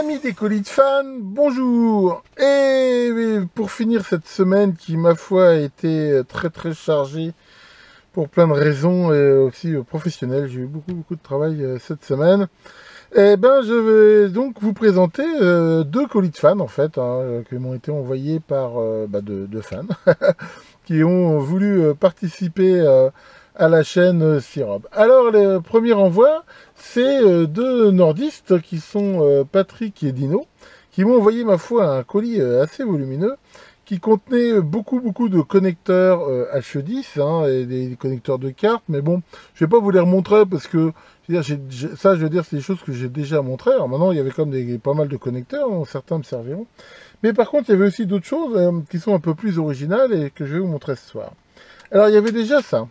Amis des colis de fans, bonjour. Et pour finir cette semaine qui, ma foi, a été très chargée pour plein de raisons et aussi professionnelles, j'ai eu beaucoup de travail cette semaine. Eh ben, je vais donc vous présenter deux colis de fans, en fait, qui m'ont été envoyés par deux fans qui ont voulu participer à la chaîne Sirob. Alors, le premier envoi, c'est deux nordistes qui sont Patrick et Dino, qui m'ont envoyé, ma foi, un colis assez volumineux, qui contenait beaucoup de connecteurs H10, et des connecteurs de cartes, mais bon, je vais pas vous les remontrer parce que, ça, je veux dire, c'est des choses que j'ai déjà montrées. Alors maintenant, il y avait comme pas mal de connecteurs, donc certains me serviront. Mais par contre, il y avait aussi d'autres choses qui sont un peu plus originales et que je vais vous montrer ce soir. Alors, il y avait déjà ça.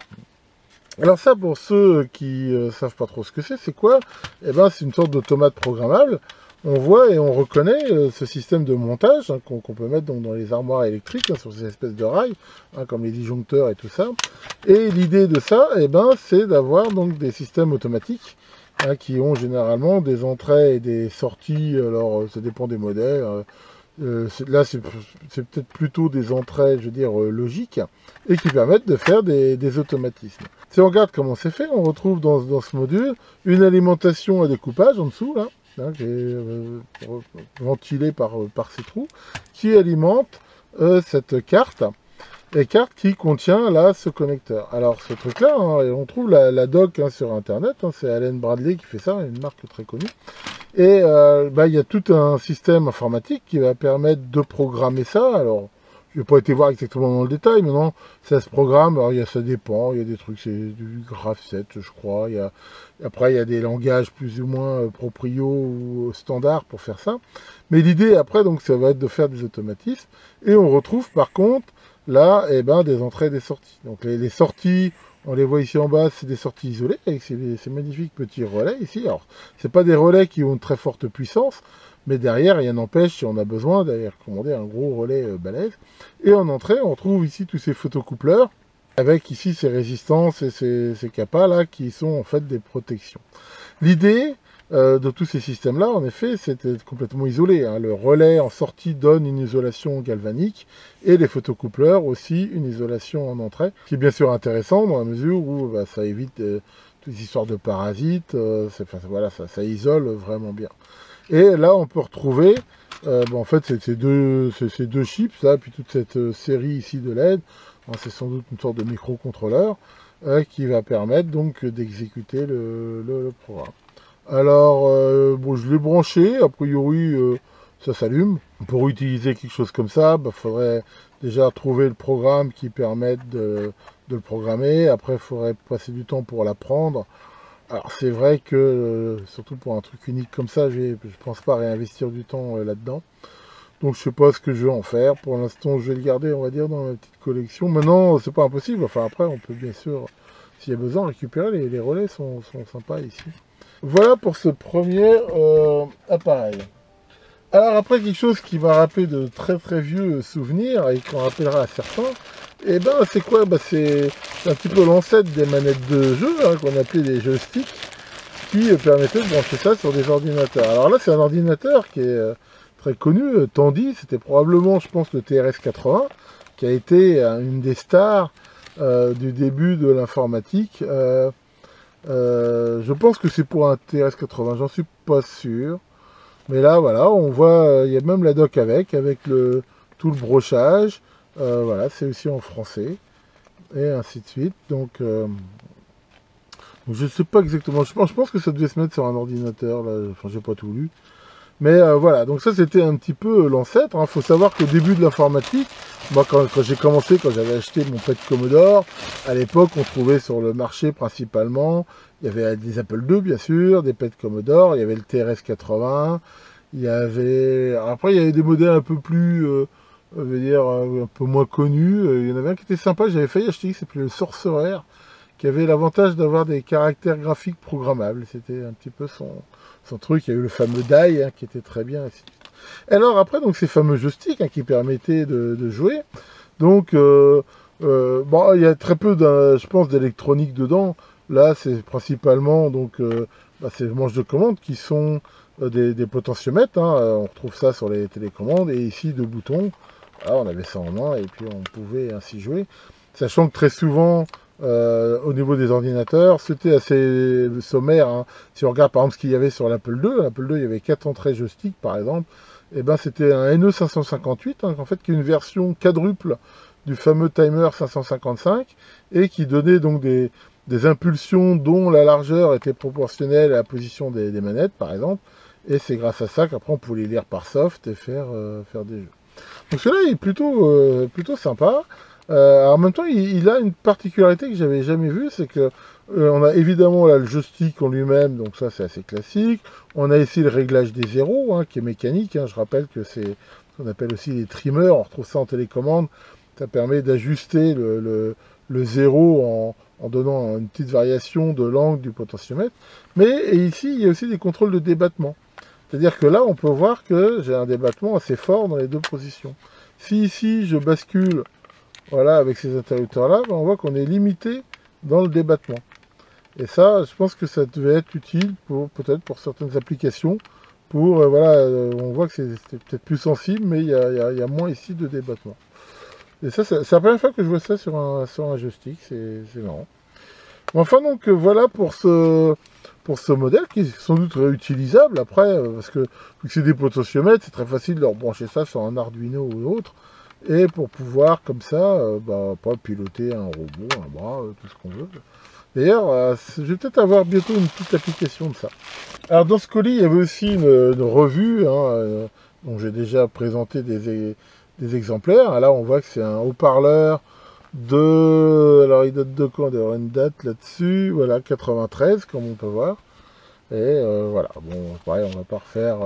Alors ça, pour ceux qui savent pas trop ce que c'est quoi? Eh ben, c'est une sorte d'automate programmable. On voit et on reconnaît ce système de montage qu'on peut mettre donc, dans les armoires électriques, sur ces espèces de rails, comme les disjoncteurs et tout ça. Et l'idée de ça, eh ben, c'est d'avoir donc des systèmes automatiques qui ont généralement des entrées et des sorties. Alors, ça dépend des modèles. Là, c'est peut-être plutôt des entrées, je veux dire, logiques, et qui permettent de faire des automatismes. Si on regarde comment c'est fait, on retrouve dans ce module une alimentation à découpage en dessous, là, qui est ventilée par ces trous, qui alimente cette carte, et carte qui contient là ce connecteur. Alors ce truc-là, on trouve la doc sur Internet, c'est Allen Bradley qui fait ça, une marque très connue. Et il y a tout un système informatique qui va permettre de programmer ça. Alors, je n'ai pas été voir exactement dans le détail, mais non, ça se programme. Alors, ça dépend, il y a des trucs, c'est du Graph7, je crois. Après, il y a des langages plus ou moins propriaux ou standards pour faire ça. Mais l'idée, après, donc, ça va être de faire des automatismes. Et on retrouve, par contre, là, des entrées et des sorties. Donc, les sorties... On les voit ici en bas, c'est des sorties isolées avec ces magnifiques petits relais ici. Alors, c'est pas des relais qui ont une très forte puissance, mais derrière, rien n'empêche, si on a besoin, d'ailleurs, commander un gros relais balèze. Et en entrée, on trouve ici tous ces photocoupleurs, avec ici ces résistances et ces capas là, qui sont en fait des protections. L'idée de tous ces systèmes-là, en effet, c'était complètement isolé. Le relais en sortie donne une isolation galvanique et les photocoupleurs aussi une isolation en entrée, qui est bien sûr intéressant dans la mesure où ça évite toutes les histoires de parasites, ça isole vraiment bien. Et là, on peut retrouver, en fait, c'est ces deux chips, là, puis toute cette série ici de LED. C'est sans doute une sorte de microcontrôleur qui va permettre donc d'exécuter le programme. Alors, je l'ai branché, a priori, ça s'allume. Pour utiliser quelque chose comme ça, il faudrait déjà trouver le programme qui permette de le programmer. Après, il faudrait passer du temps pour l'apprendre. Alors, c'est vrai que, surtout pour un truc unique comme ça, je pense pas réinvestir du temps là-dedans. Donc, je sais pas ce que je vais en faire. Pour l'instant, je vais le garder, on va dire, dans ma petite collection. Maintenant, c'est pas impossible. Enfin, après, on peut bien sûr, s'il y a besoin, récupérer. Les relais sont sympas ici. Voilà pour ce premier appareil. Alors après, quelque chose qui m'a rappelé de très vieux souvenirs et qu'on rappellera à certains, et c'est quoi? C'est un petit peu l'ancêtre des manettes de jeu, qu'on appelait des joysticks, qui permettaient de brancher ça sur des ordinateurs. Alors là, c'est un ordinateur qui est très connu, Tandy, c'était probablement, je pense, le TRS-80, qui a été une des stars du début de l'informatique. Je pense que c'est pour un TRS-80, j'en suis pas sûr. Mais là, voilà, on voit, il y a même la doc avec tout le brochage. Voilà, c'est aussi en français. Et ainsi de suite. Donc je sais pas exactement. Je pense que ça devait se mettre sur un ordinateur. Là. Enfin, j'ai pas tout lu. Mais voilà, donc ça c'était un petit peu l'ancêtre. Il faut savoir qu'au début de l'informatique, moi quand j'ai commencé, quand j'avais acheté mon PET Commodore, à l'époque on trouvait sur le marché principalement, il y avait des Apple II bien sûr, des PET Commodore, il y avait le TRS-80, il y avait... Après il y avait des modèles un peu plus, je veux dire, un peu moins connus. Il y en avait un qui était sympa, j'avais failli acheter, qui s'appelait le Sorcerer, qui avait l'avantage d'avoir des caractères graphiques programmables. C'était un petit peu son truc. Il y a eu le fameux Die qui était très bien. Alors après, donc ces fameux joysticks qui permettaient de jouer. Donc, il y a très peu, je pense, d'électronique dedans. Là, c'est principalement donc ces manches de commande qui sont des potentiomètres, hein, on retrouve ça sur les télécommandes, et ici deux boutons, voilà, on avait ça en main, et puis on pouvait ainsi jouer. Sachant que très souvent, au niveau des ordinateurs, c'était assez sommaire, hein. Si on regarde par exemple ce qu'il y avait sur l'Apple II, il y avait 4 entrées joystick par exemple, et ben c'était un NE 558, hein, en fait, qui est une version quadruple du fameux timer 555, et qui donnait donc des impulsions dont la largeur était proportionnelle à la position des manettes, par exemple, et c'est grâce à ça qu'après on pouvait les lire par soft et faire des jeux. Donc celui-là est plutôt sympa. En même temps, il a une particularité que j'avais jamais vue, c'est que on a évidemment là le joystick en lui-même, donc ça c'est assez classique. On a ici le réglage des zéros, hein, qui est mécanique, hein. Je rappelle que c'est ce qu'on appelle aussi les trimmers, on retrouve ça en télécommande. Ça permet d'ajuster le zéro en donnant une petite variation de l'angle du potentiomètre. Mais ici, il y a aussi des contrôles de débattement. C'est-à-dire que là, on peut voir que j'ai un débattement assez fort dans les deux positions. Si ici, je bascule, voilà, avec ces interrupteurs-là, ben, on voit qu'on est limité dans le débattement. Et ça, je pense que ça devait être utile pour peut-être pour certaines applications. Pour, voilà, on voit que c'est peut-être plus sensible, mais il y a moins ici de débattement. Et ça, c'est la première fois que je vois ça sur un joystick, c'est marrant. Enfin, donc, voilà pour ce modèle, qui est sans doute réutilisable après, parce que vu que c'est des potentiomètres, c'est très facile de leur brancher ça sur un Arduino ou autre, et pour pouvoir, comme ça, pas piloter un robot, un bras, tout ce qu'on veut. D'ailleurs, je vais peut-être avoir bientôt une petite application de ça. Alors, dans ce colis, il y avait aussi une revue, hein, dont j'ai déjà présenté des exemplaires. Là, on voit que c'est un haut-parleur alors il date de quand? Il y aura une date là-dessus, voilà, 93, comme on peut voir. Et voilà, bon, pareil, on va pas refaire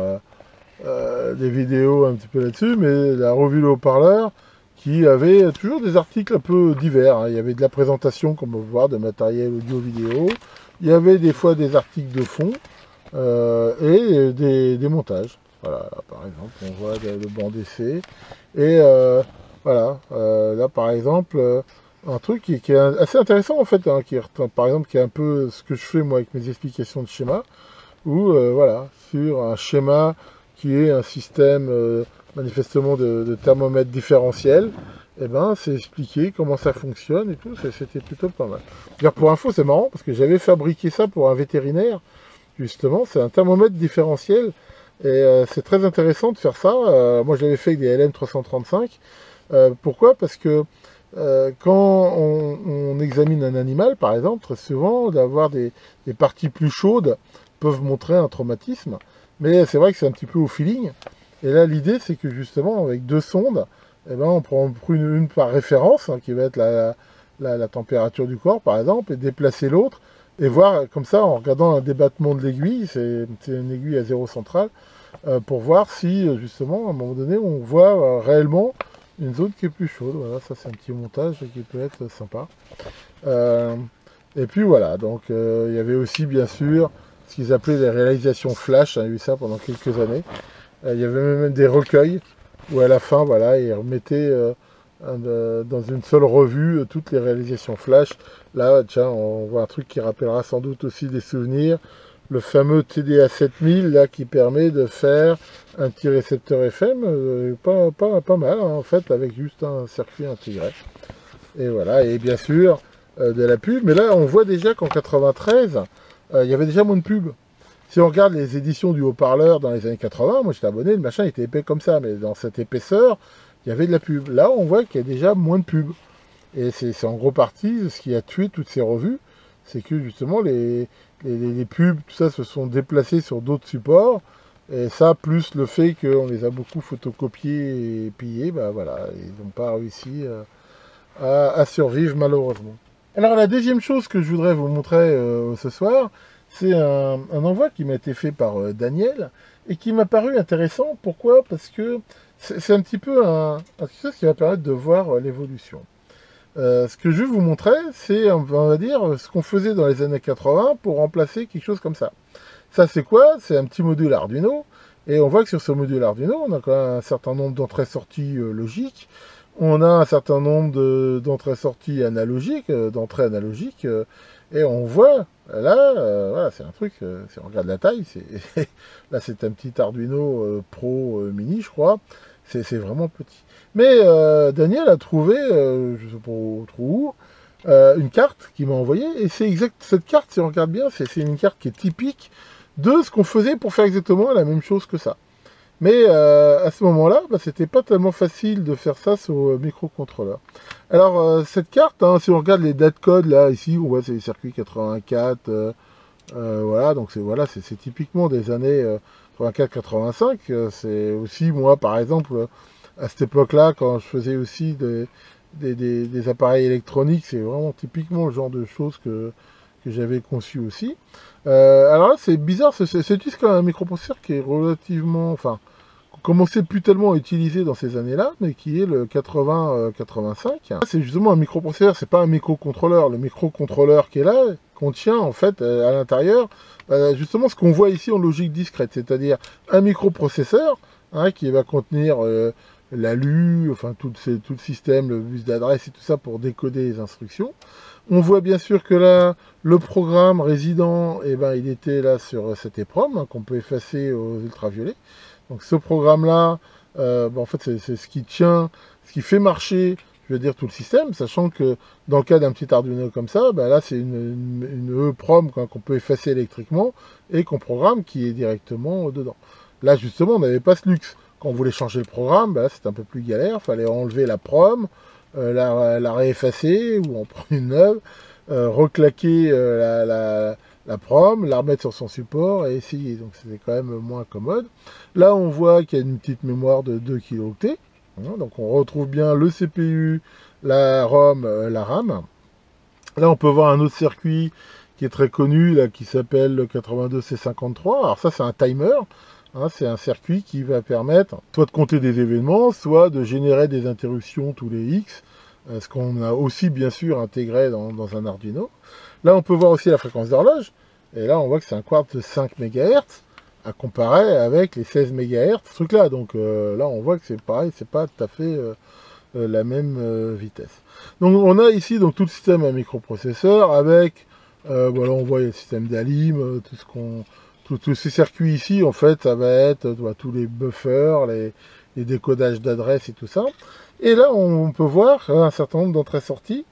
des vidéos un petit peu là-dessus, mais la revue Le Haut-Parleur, qui avait toujours des articles un peu divers, hein. Il y avait de la présentation, comme on peut voir, de matériel audio-vidéo. Il y avait des fois des articles de fond et des montages. Voilà, là, par exemple, on voit le banc d'essai. Et voilà, là par exemple, un truc qui est assez intéressant en fait, hein, par exemple, qui est un peu ce que je fais moi avec mes explications de schéma, où voilà, sur un schéma qui est un système manifestement de thermomètre différentiel, et ben c'est expliqué comment ça fonctionne et tout, c'était plutôt pas mal. D'ailleurs, pour info, c'est marrant parce que j'avais fabriqué ça pour un vétérinaire, justement, c'est un thermomètre différentiel. Et c'est très intéressant de faire ça. Moi, je l'avais fait avec des LM335. Pourquoi? Parce que quand on examine un animal, par exemple, très souvent, d'avoir des parties plus chaudes peuvent montrer un traumatisme. Mais c'est vrai que c'est un petit peu au feeling. Et là, l'idée, c'est que justement, avec deux sondes, eh ben, on prend une par référence, hein, qui va être la température du corps, par exemple, et déplacer l'autre, et voir comme ça, en regardant un débattement de l'aiguille, c'est une aiguille à zéro central, pour voir si, justement, à un moment donné, on voit réellement une zone qui est plus chaude. Voilà, ça c'est un petit montage qui peut être sympa. Et puis voilà, donc il y avait aussi, bien sûr, ce qu'ils appelaient les réalisations flash, j'ai eu ça pendant quelques années. Il y avait même des recueils, où à la fin, voilà, ils remettaient dans une seule revue toutes les réalisations flash. Là, tiens, on voit un truc qui rappellera sans doute aussi des souvenirs. Le fameux TDA 7000, là, qui permet de faire un petit récepteur FM, pas mal, hein, en fait, avec juste un circuit intégré. Et voilà, et bien sûr, de la pub. Mais là, on voit déjà qu'en 93, il y avait déjà moins de pub. Si on regarde les éditions du haut-parleur dans les années 80, moi j'étais abonné, le machin était épais comme ça, mais dans cette épaisseur, il y avait de la pub. Là, on voit qu'il y a déjà moins de pub. Et c'est en gros partie ce qui a tué toutes ces revues, c'est que justement les pubs, tout ça, se sont déplacés sur d'autres supports. Et ça, plus le fait qu'on les a beaucoup photocopiés et pillés, bah voilà, ils n'ont pas réussi à survivre malheureusement. Alors la deuxième chose que je voudrais vous montrer ce soir, c'est un envoi qui m'a été fait par Daniel et qui m'a paru intéressant. Pourquoi? Parce que c'est un petit peu quelque chose qui va permettre de voir l'évolution. Ce que je vais vous montrer, c'est, on va dire, ce qu'on faisait dans les années 80 pour remplacer quelque chose comme ça. Ça, c'est quoi? C'est un petit module Arduino. Et on voit que sur ce module Arduino, on a quand même un certain nombre d'entrées-sorties logiques. On a un certain nombre d'entrées-sorties analogiques, d'entrées analogiques. Et on voit, là, voilà, c'est un truc, si on regarde la taille, là c'est un petit Arduino Pro Mini, je crois, c'est vraiment petit. Mais Daniel a trouvé, je ne sais pas trop où, une carte qu'il m'a envoyée, et c'est exact, cette carte, si on regarde bien, c'est une carte qui est typique de ce qu'on faisait pour faire exactement la même chose que ça. Mais à ce moment-là, bah, c'était pas tellement facile de faire ça sur microcontrôleur. Alors cette carte, hein, si on regarde les dates codes là, ici, on voit c'est les circuits 84, voilà, donc c'est typiquement des années 84-85. C'est aussi moi, par exemple, à cette époque-là, quand je faisais aussi des appareils électroniques, c'est vraiment typiquement le genre de choses que j'avais conçu aussi. Alors là, c'est bizarre, c'est juste quand même un microprocesseur qui est relativement, enfin, commençait plus tellement à utiliser dans ces années-là, mais qui est le 80-85. C'est justement un microprocesseur, c'est pas un microcontrôleur. Le microcontrôleur qui est là contient en fait à l'intérieur justement ce qu'on voit ici en logique discrète, c'est-à-dire un microprocesseur hein, qui va contenir l'ALU, enfin tout le système, le bus d'adresse et tout ça pour décoder les instructions. On voit bien sûr que là, le programme résident, eh ben, il était là sur cette EPROM, hein, qu'on peut effacer aux ultraviolets. Donc ce programme-là, en fait, c'est ce qui tient, ce qui fait marcher, je veux dire, tout le système, sachant que dans le cas d'un petit Arduino comme ça, là, c'est une EPROM qu'on peut effacer électriquement et qu'on programme qui est directement dedans. Là, justement, on n'avait pas ce luxe. Quand on voulait changer le programme, là, c'était un peu plus galère. Il fallait enlever la PROM, la réeffacer ou en prendre une neuve, reclaquer la PROM, la remettre sur son support et essayer. Donc c'était quand même moins commode. Là, on voit qu'il y a une petite mémoire de 2 kilooctets. Donc on retrouve bien le CPU, la ROM, la RAM. Là, on peut voir un autre circuit qui est très connu, là, qui s'appelle le 82C53. Alors ça, c'est un timer. Hein, c'est un circuit qui va permettre soit de compter des événements, soit de générer des interruptions tous les X, ce qu'on a aussi bien sûr intégré dans un Arduino. Là, on peut voir aussi la fréquence d'horloge, et là, on voit que c'est un quartz de 5 MHz, à comparer avec les 16 MHz, ce truc-là. Donc là, on voit que c'est pareil, c'est pas tout à fait la même vitesse. Donc on a ici donc tout le système à microprocesseur, avec, voilà, on voit le système d'Alim, tous ces circuits ici, en fait, ça va être tous les buffers, les décodages d'adresses et tout ça. Et là, on peut voir un certain nombre d'entrées-sorties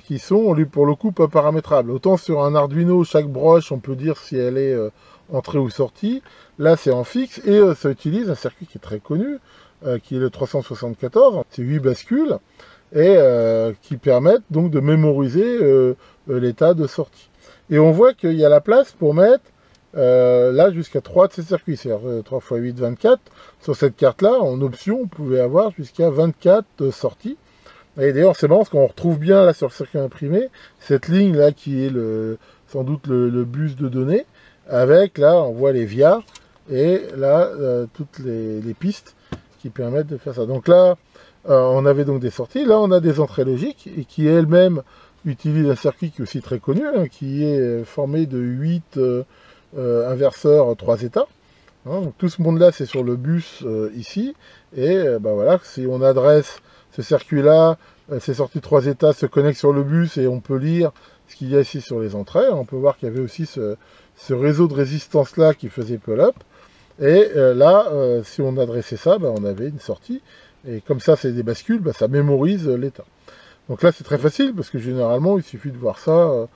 qui sont, pour le coup, pas paramétrables. Autant sur un Arduino, chaque broche, on peut dire si elle est entrée ou sortie. Là, c'est en fixe et ça utilise un circuit qui est très connu, qui est le 374. C'est 8 bascules et qui permettent donc de mémoriser l'état de sortie. Et on voit qu'il y a la place pour mettre là jusqu'à 3 de ces circuits, c'est-à-dire 3 x 8, 24. Sur cette carte-là, en option, on pouvait avoir jusqu'à 24 sorties. Et d'ailleurs, c'est marrant parce qu'on retrouve bien là sur le circuit imprimé, cette ligne-là qui est sans doute le bus de données, avec là, on voit les VIA, et là, toutes les pistes qui permettent de faire ça. Donc là, on avait donc des sorties, là on a des entrées logiques, et qui elles-mêmes utilisent un circuit qui est aussi très connu, hein, qui est formé de 8 inverseurs 3 états. Hein, donc tout ce monde-là, c'est sur le bus ici, et voilà, si on adresse ce circuit-là, ces sorties 3 états se connectent sur le bus, et on peut lire ce qu'il y a ici sur les entrées. On peut voir qu'il y avait aussi ce réseau de résistance-là qui faisait pull-up, et là, si on adressait ça, on avait une sortie, et comme ça, c'est des bascules, ça mémorise l'état. Donc là, c'est très facile, parce que généralement, il suffit de voir ça,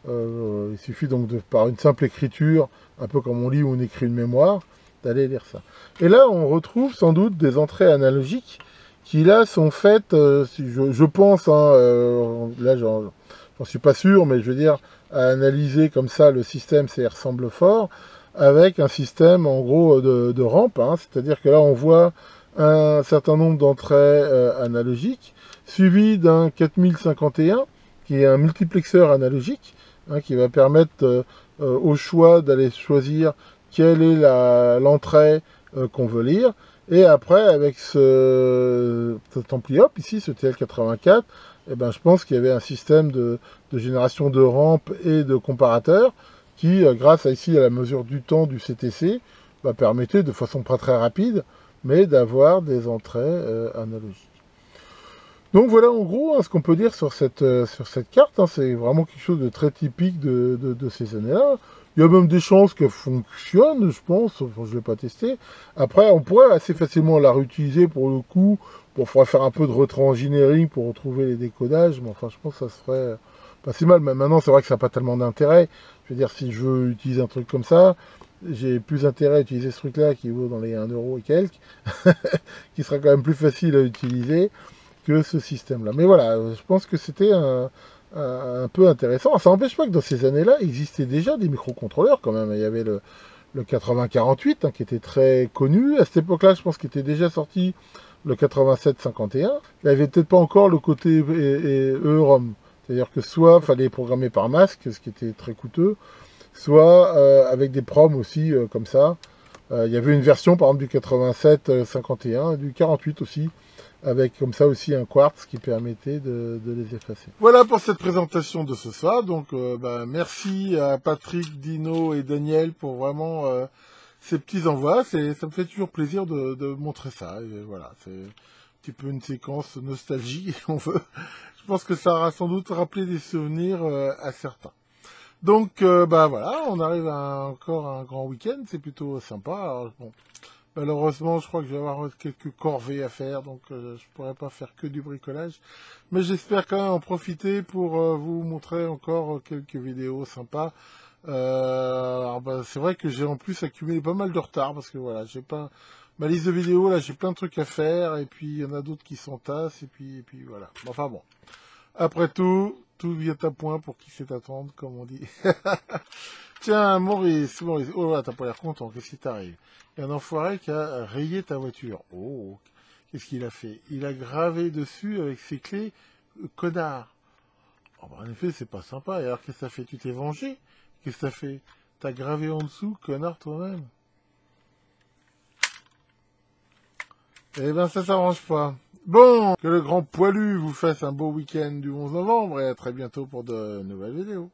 il suffit donc par une simple écriture, un peu comme on lit ou on écrit une mémoire, d'aller lire ça. Et là, on retrouve sans doute des entrées analogiques qui là sont faites, je pense, hein, là j'en suis pas sûr, mais je veux dire, à analyser comme ça le système, ça y ressemble fort, avec un système en gros de rampe, hein, c'est-à-dire que là on voit un certain nombre d'entrées analogiques, suivi d'un 4051, qui est un multiplexeur analogique, hein, qui va permettre au choix d'aller choisir quelle est l'entrée qu'on veut lire. Et après, avec cet ampli hop, ici, ce TL84, je pense qu'il y avait un système de génération de rampes et de comparateurs qui, grâce à la mesure du temps du CTC, permettait de façon pas très rapide, mais d'avoir des entrées analogiques. Donc voilà en gros hein, ce qu'on peut dire sur cette carte. Hein, c'est vraiment quelque chose de très typique de ces années-là. Il y a même des chances qu'elle fonctionne, je pense. Enfin, je ne l'ai pas testé. Après, on pourrait assez facilement la réutiliser pour le coup. Bon, il faudrait faire un peu de retrangineering pour retrouver les décodages. Mais enfin, je pense que ça serait pas si mal. Mais maintenant, c'est vrai que ça n'a pas tellement d'intérêt. Je veux dire, si je veux utiliser un truc comme ça, j'ai plus intérêt à utiliser ce truc-là qui vaut dans les 1 euro et quelques, qui sera quand même plus facile à utiliser que ce système-là. Mais voilà, je pense que c'était un peu intéressant. Ça n'empêche pas que dans ces années-là, existait déjà des microcontrôleurs quand même. Il y avait le 8048 hein, qui était très connu. À cette époque-là, je pense qu'il était déjà sorti le 8751. Il n'y avait peut-être pas encore le côté EEROM. C'est-à-dire que soit il fallait programmer par masque, ce qui était très coûteux, soit avec des proms aussi comme ça. Il y avait une version par exemple du 8751, du 48 aussi, avec comme ça aussi un quartz qui permettait de les effacer. Voilà pour cette présentation de ce soir. Donc merci à Patrick, Dino et Daniel pour vraiment ces petits envois. Ça me fait toujours plaisir de montrer ça. Et voilà, c'est un petit peu une séquence nostalgie, on veut. Je pense que ça aura sans doute rappelé des souvenirs à certains. Donc voilà, on arrive à encore un grand week-end, c'est plutôt sympa. Alors, bon, malheureusement, je crois que je vais avoir quelques corvées à faire, donc je pourrais pas faire que du bricolage. Mais j'espère quand même en profiter pour vous montrer encore quelques vidéos sympas. Alors c'est vrai que j'ai en plus accumulé pas mal de retard parce que voilà, j'ai pas ma liste de vidéos là, j'ai plein de trucs à faire et puis il y en a d'autres qui s'entassent et puis voilà. Enfin bon. Après tout vient à point pour qui sait attendre, comme on dit. Tiens, Maurice, oh là, t'as pas l'air content, qu'est-ce qui t'arrive? Il y a un enfoiré qui a rayé ta voiture. Oh, qu'est-ce qu'il a fait? Il a gravé dessus avec ses clés, connard. Oh, bah, en effet, c'est pas sympa. Et alors, qu'est-ce que ça fait? Tu t'es vengé? Qu'est-ce que ça fait? T'as gravé en dessous, connard toi-même? Eh ben, ça s'arrange pas. Bon, que le grand poilu vous fasse un beau week-end du 11 novembre et à très bientôt pour de nouvelles vidéos.